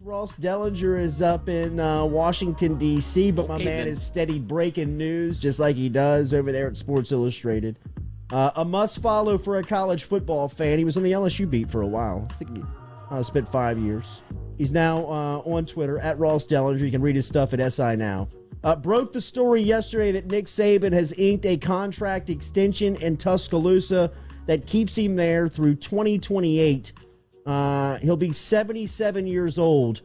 Ross Dellenger is up in Washington, D.C., but my man is steady breaking news just like he does over there at Sports Illustrated. A must-follow for a college football fan. He was on the LSU beat for a while. I think he spent 5 years. He's now on Twitter, at Ross Dellenger. You can read his stuff at SI Now. Broke the story yesterday that Nick Saban has inked a contract extension in Tuscaloosa that keeps him there through 2028. He'll be 77 years old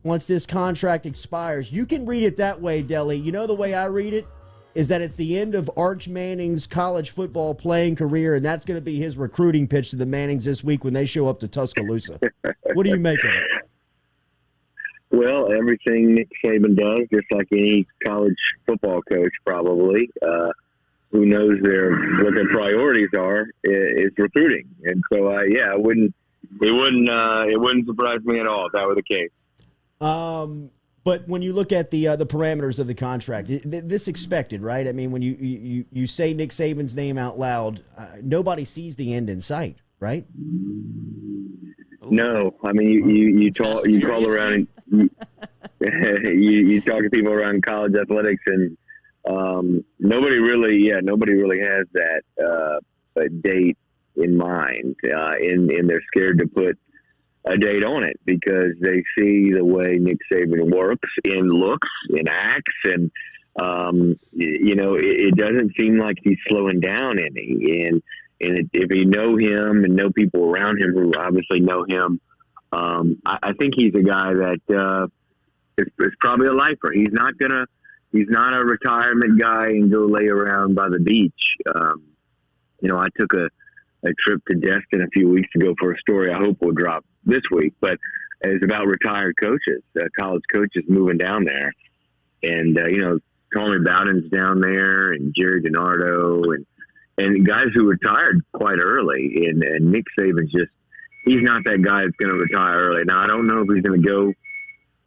once this contract expires. You can read it that way, Delly. You know the way I read it is that it's the end of Arch Manning's college football playing career, and that's going to be his recruiting pitch to the Mannings this week when they show up to Tuscaloosa. What do you make of it? Well, everything Nick Saban does, just like any college football coach probably, who knows what their priorities are, is recruiting. And so, it wouldn't surprise me at all if that were the case. But when you look at the parameters of the contract, this expected, right? I mean, when you say Nick Saban's name out loud, nobody sees the end in sight, right? No, I mean you call around, and you talk to people around college athletics, and nobody really has that date in mind, and they're scared to put a date on it because they see the way Nick Saban works and looks and acts, and it doesn't seem like he's slowing down any. And if you know him and know people around him who obviously know him, I think he's a guy that is probably a lifer. He's not a retirement guy and go lay around by the beach. I took a trip to Destin a few weeks ago for a story I hope will drop this week, but it's about retired coaches, college coaches moving down there. And, Tommy Bowden's down there and Jerry DiNardo and guys who retired quite early. And Nick Saban's he's not that guy that's going to retire early. Now, I don't know if he's going to go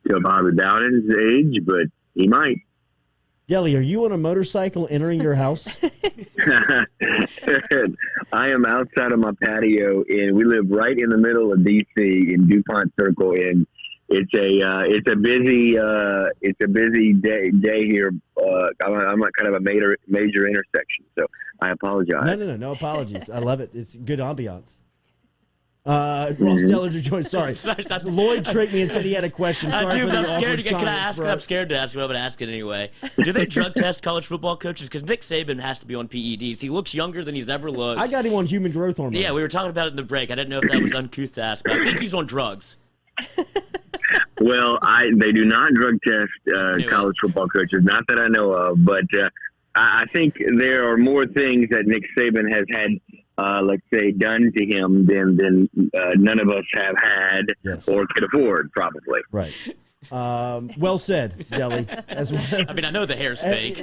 to Bobby Bowden's age, but he might. Delly, are you on a motorcycle entering your house? I am outside of my patio, and we live right in the middle of D.C. in DuPont Circle, and it's a busy day here. I'm at kind of a major intersection, so I apologize. No apologies. I love it. It's good ambiance. Ross Dellenger joined. Sorry. Lloyd tricked me and said he had a question. Sorry for the I'm scared. Can I ask? I'm scared to ask, but I'm going to ask it anyway. Do they drug test college football coaches? Because Nick Saban has to be on PEDs. He looks younger than he's ever looked. I got him on human growth hormone. Yeah, we were talking about it in the break. I didn't know if that was uncouth to ask, but I think he's on drugs. Well, they do not drug test college football coaches, not that I know of, but I think there are more things that Nick Saban has had, let's say, done to him than none of us have had or could afford, probably. Right. Well said, Delly. I mean, I know the hair's fake.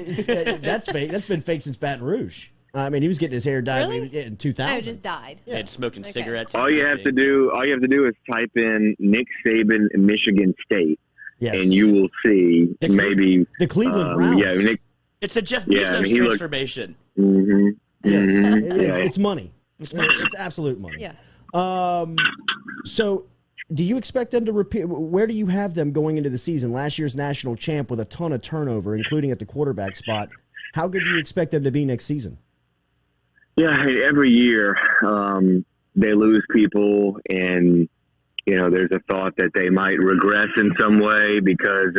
That's fake. That's been fake since Baton Rouge. I mean, he was getting his hair dyed in 2000. Oh, just dyed. Yeah, and smoking cigarettes. All you have to do is type in Nick Saban, Michigan State, and you will see maybe the Cleveland Browns. Yeah, Nick. It's a Jeff Bezos transformation. It's money. It's money. It's absolute money. Yes. So, do you expect them to repeat? Where do you have them going into the season? Last year's national champ with a ton of turnover, including at the quarterback spot. How good do you expect them to be next season? Yeah, every year they lose people, and there's a thought that they might regress in some way because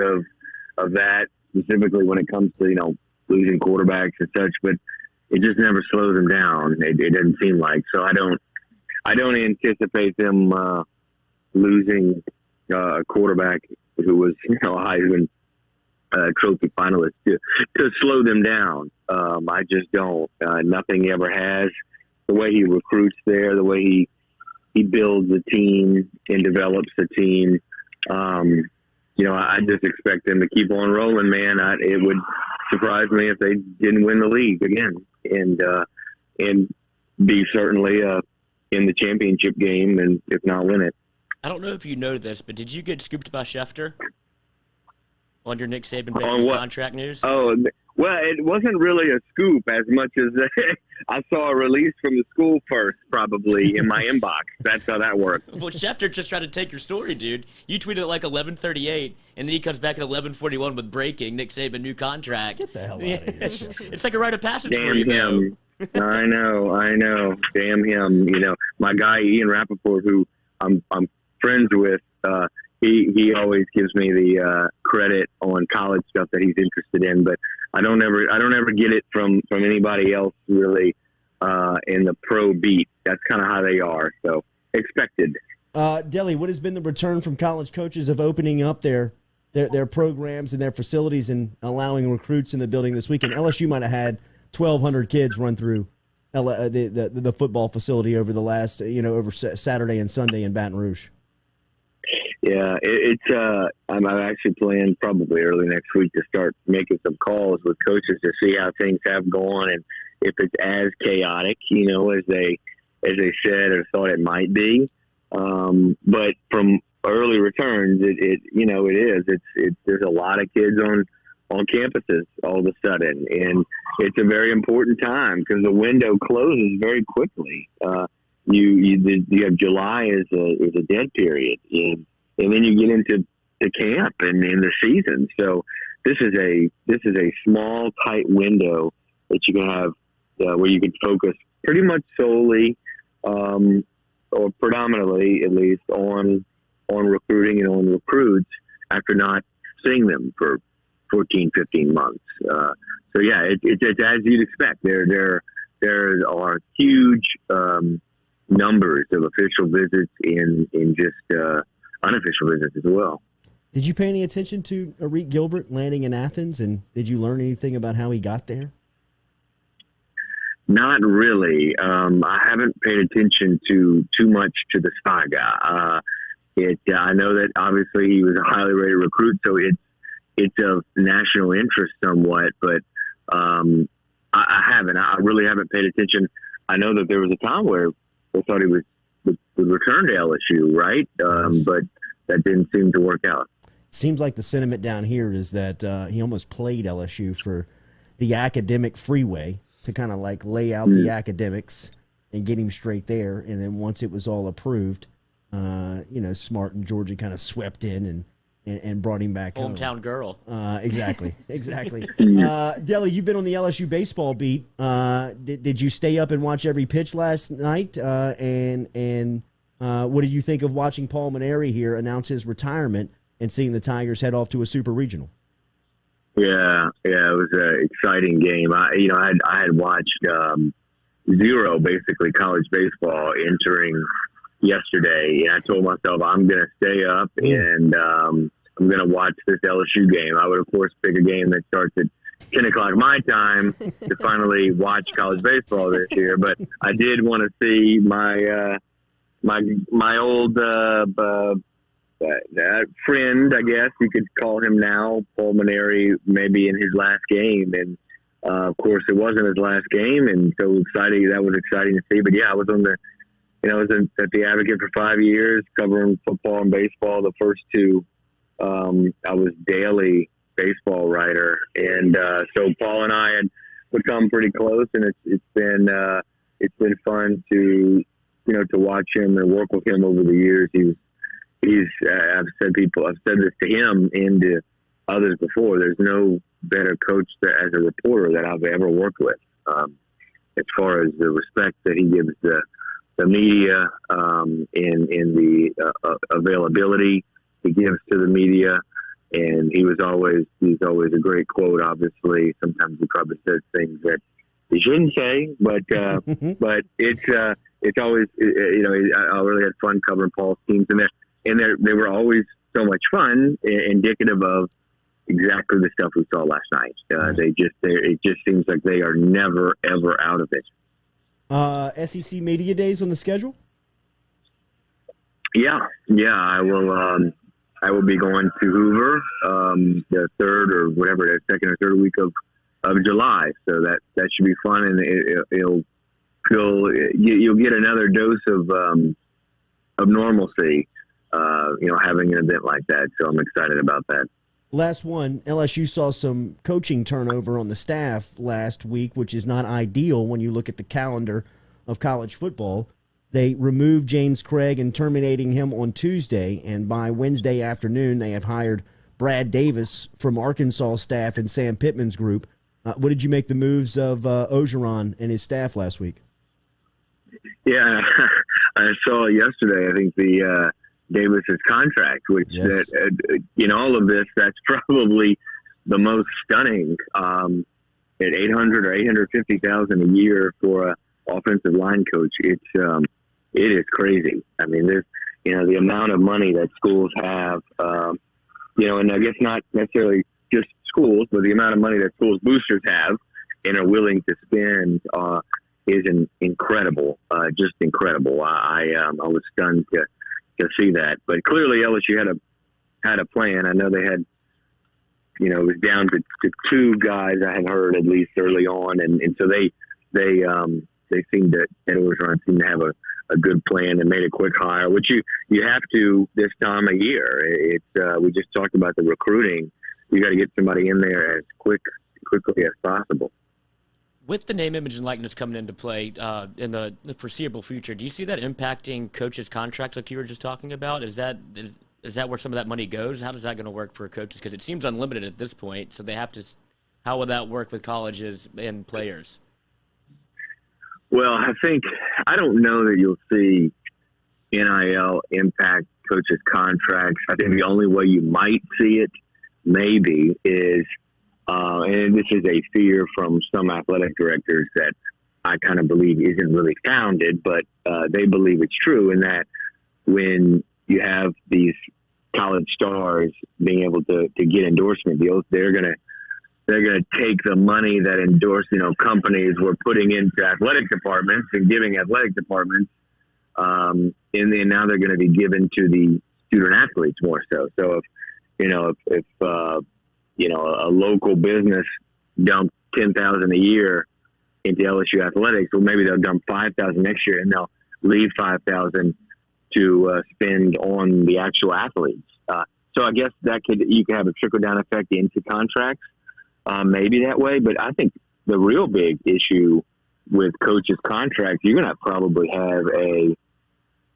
of that, specifically when it comes to losing quarterbacks and such. But it just never slows them down. It doesn't seem like. So I don't anticipate them losing a quarterback who was a Heisman Trophy finalist to slow them down. I just don't. Nothing ever has. The way he recruits there, the way he builds a team and develops a team. I just expect them to keep on rolling, man. It would surprise me if they didn't win the league again, and be certainly in the championship game, and if not win it. I don't know if you know this, but did you get scooped by Schefter? on your Nick Saban On what? contract news? Oh, well, it wasn't really a scoop as much as I saw a release from the school first, probably in my inbox. That's how that worked. Well, Schefter just tried to take your story, dude. You tweeted at like 11:38, and then he comes back at 11:41 with breaking Nick Saban new contract. Get the hell out of here. It's like a rite of passage Damn for you, him. I know. Damn him. You know, my guy Ian Rappaport, who I'm friends with, he always gives me the credit on college stuff that he's interested in, but I don't ever get it from anybody else really in the pro beat. That's kind of how they are. So expected. Delly, what has been the return from college coaches of opening up their programs and their facilities and allowing recruits in the building this weekend? LSU might have had 1,200 kids run through the football facility over the last, over Saturday and Sunday in Baton Rouge. Yeah, I'm actually planning probably early next week to start making some calls with coaches to see how things have gone and if it's as chaotic, as they said or thought it might be. But from early returns, it is. There's a lot of kids on campuses all of a sudden, and it's a very important time because the window closes very quickly. You have July as a dead period, and then you get into the camp and in the season. So this is a small, tight window that you can have where you can focus pretty much solely or predominantly, at least, on recruiting and on recruits after not seeing them for 14, 15 months. So yeah, it's as you'd expect. There are huge numbers of official visits in just unofficial visits as well. Did you pay any attention to Arik Gilbert landing in Athens, and did you learn anything about how he got there? Not really. I haven't paid attention too much to the saga. I know that obviously he was a highly rated recruit, so it's of national interest somewhat, but I really haven't paid attention. I know that there was a time where they thought he would return to LSU, right? But that didn't seem to work out. Seems like the sentiment down here is that he almost played LSU for the academic freeway to kind of like lay out the academics and get him straight there. And then once it was all approved, Smart and Georgia kind of swept in and brought him back home. Hometown girl. Exactly. Delly, you've been on the LSU baseball beat. Did you stay up and watch every pitch last night? And what did you think of watching Paul Mainieri here announce his retirement and seeing the Tigers head off to a super regional? Yeah, it was an exciting game. I had watched zero basically college baseball entering yesterday, and I told myself I'm going to stay up and I'm going to watch this LSU game. I would of course pick a game that starts at 10 o'clock my time to finally watch college baseball this year, but I did want to see my old friend, I guess you could call him now, Paul Mainieri, maybe in his last game. And of course it wasn't his last game, and so exciting. That was exciting to see. But yeah, I was I was at the Advocate for 5 years covering football and baseball. The first two, I was daily baseball writer, and so Paul and I had become pretty close, and it's been fun to watch him and work with him over the years. I've said this to him and to others before. There's no better coach as a reporter that I've ever worked with. As far as the respect that he gives the media, in the availability he gives to the media, and he's always a great quote. Obviously, sometimes he probably says things that he shouldn't say, but but it's always I really had fun covering Paul's teams, and they were always so much fun, indicative of exactly the stuff we saw last night. It just seems like they are never ever out of it. SEC Media Days on the schedule? Yeah, I will be going to Hoover the third or whatever, the second or third week of July. So that should be fun, and you'll get another dose of normalcy, having an event like that. So I'm excited about that. Last one, LSU saw some coaching turnover on the staff last week, which is not ideal when you look at the calendar of college football. They removed James Craig and terminating him on Tuesday, and by Wednesday afternoon they have hired Brad Davis from Arkansas staff and Sam Pittman's group. What did you make the moves of Orgeron and his staff last week? Yeah, I saw yesterday, I think, the Davis's contract, which yes. In all of this, that's probably the most stunning. At $800,000 or $850,000 a year for a offensive line coach, it is crazy. I mean, there's the amount of money that schools have, and I guess not necessarily just schools, but the amount of money that schools boosters have and are willing to spend is incredible, just incredible. I was stunned to see that, but clearly LSU had a plan. I know they had, it was down to two guys I had heard at least early on, and so they seemed to Orgeron seemed to have a good plan and made a quick hire, which you have to this time of year. It's we just talked about the recruiting. You got to get somebody in there as quickly as possible. With the name, image, and likeness coming into play in the foreseeable future, do you see that impacting coaches' contracts like you were just talking about? Is that where some of that money goes? How is that going to work for coaches? Because it seems unlimited at this point, so they have to – how will that work with colleges and players? Well, I don't know that you'll see NIL impact coaches' contracts. I think the only way you might see it maybe is and this is a fear from some athletic directors that I kind of believe isn't really founded, but they believe it's true, in that when you have these college stars being able to get endorsement deals, they're gonna take the money that companies were putting into athletic departments and giving athletic departments, and then now they're going to be given to the student athletes more so. So if a local business dumped $10,000 a year into LSU athletics, well, maybe they'll dump $5,000 next year, and they'll leave $5,000 to spend on the actual athletes. So I guess you could have a trickle down effect into contracts, maybe that way. But I think the real big issue with coaches' contracts, you're going to probably have a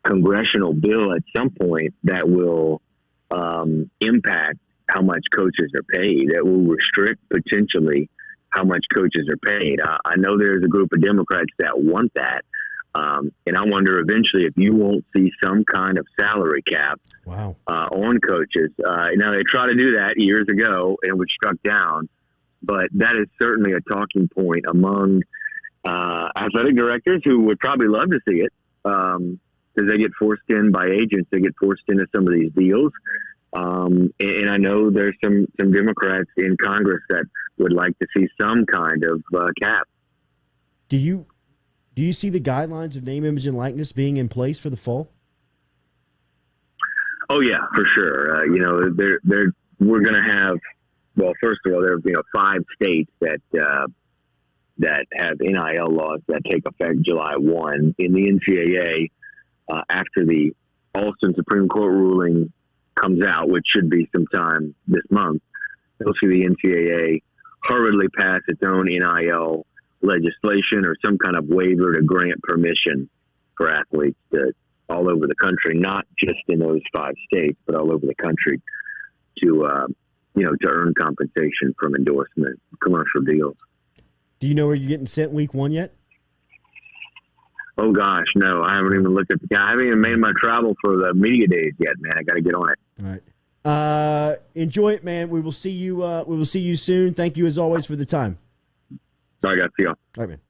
congressional bill at some point that will impact how much coaches are paid, that will restrict potentially how much coaches are paid. I know there's a group of Democrats that want that. And I wonder eventually if you won't see some kind of salary cap on coaches. Now, they tried to do that years ago and it was struck down, but that is certainly a talking point among athletic directors who would probably love to see it because they get forced in by agents. They get forced into some of these deals. And I know there's some Democrats in Congress that would like to see some kind of cap. Do you see the guidelines of name, image, and likeness being in place for the fall? Oh yeah, for sure. We're going to have. Well, first of all, there are 5 states that have NIL laws that take effect July 1. In the NCAA, after the Alston Supreme Court ruling comes out, which should be sometime this month, you'll see the NCAA hurriedly pass its own NIL legislation or some kind of waiver to grant permission for athletes all over the country, not just in those 5 states, but all over the country to earn compensation from endorsement, commercial deals. Do you know where you're getting sent week 1 yet? Oh gosh, no, I haven't even looked at I haven't even made my travel for the media days yet, man. I got to get on it. All right. Enjoy it, man. We will see you soon. Thank you as always for the time. Sorry, I got to see y'all. All right, man.